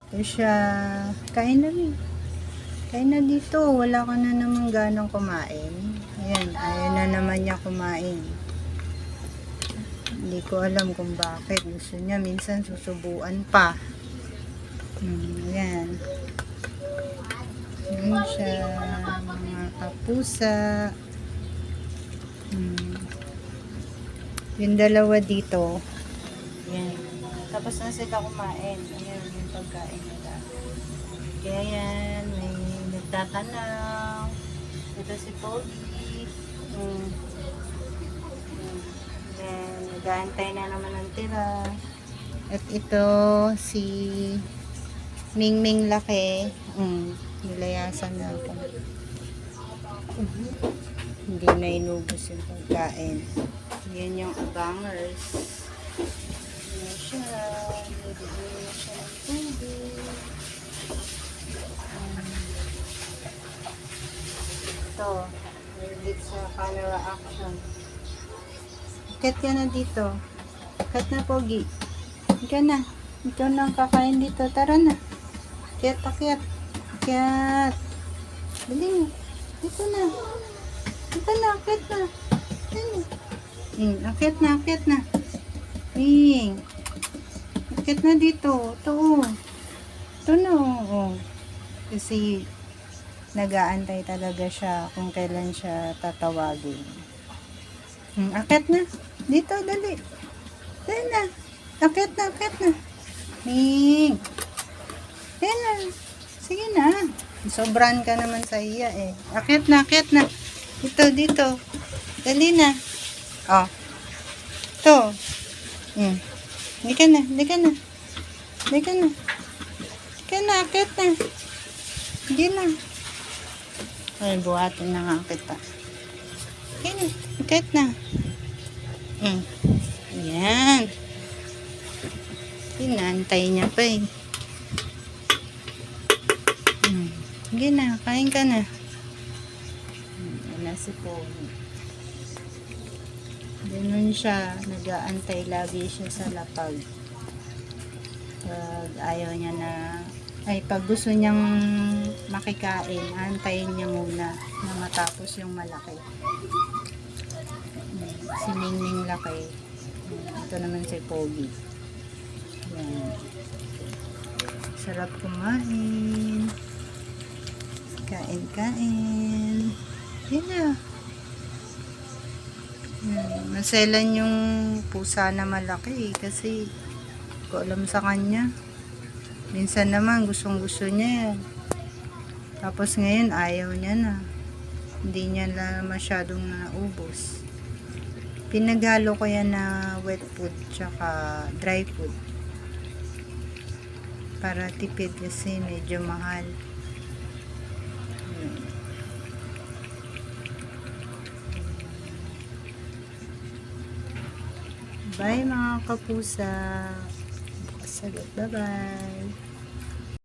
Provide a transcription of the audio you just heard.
Ito siya. Kain na rin. Kain na dito. Wala ka na naman ganang kumain. Ayan. Ayaw na naman niya kumain. Hindi ko alam kung bakit. Gusto niya minsan susubuan pa. Ayan. Ayan siya. Mga kapusa. Yung dalawa dito. Ayan. Tapos na sila kumain. Ayan yung pagkain nila. Kaya yan. May nagtatanaw. Ito si Pogi. Then, nag-aantay na naman ng tira. At ito, si Mingming laki. Nilayasan na ako. Hindi na inubos yung pagkain. Yan yung abangers. Yan siya. Nilagyan na siya ng tubig. Ito. Nilagyan sa camera action. Akit ka na dito. Akit na, Pogi. Ikaw na. Ikaw na ang kakain dito. Tara na. Akit, akit. Akit. Dali. Dito na. Dito na, akit na. Dali. Akit na, akit na. Akit na dito. Ito. Ito na. Kasi nag-aantay talaga siya kung kailan siya tatawagin. Akit na. Dito, dali. Dali na. Akit na, akit na. Dali na. Sige na. Sobran ka naman sa iya eh. Akit na, akit na. Dito, dito. Dali na. Ito. Hindi ka na, hindi ka na. Hindi ka na. Hindi ka na, akit na. Hindi na. Ay, buhatin na nga kita. Okay na, akit na. Ayan. Pinantay niya pa eh. Sige na, kain ka na. Wala si Pogi. Ganun siya, nag-aantay lagi siya sa lapag. Pag ayaw niya na, pag gusto niyang makikain, antayin niya muna na matapos yung malaki. Si Mingming laki. Ito naman si Pogi. Yan. Sarap kumain. Kain. Yan na. Maselan yung pusa na malaki kasi ko alam sa kanya. Minsan naman gustong gusto niya yan. Tapos ngayon ayaw niya na. Hindi niya na masyadong naubos. Pinaghalo ko yan na wet food tsaka dry food. Para tipid kasi medyo mahal. Bye mga kapusa. Sagot, bye-bye.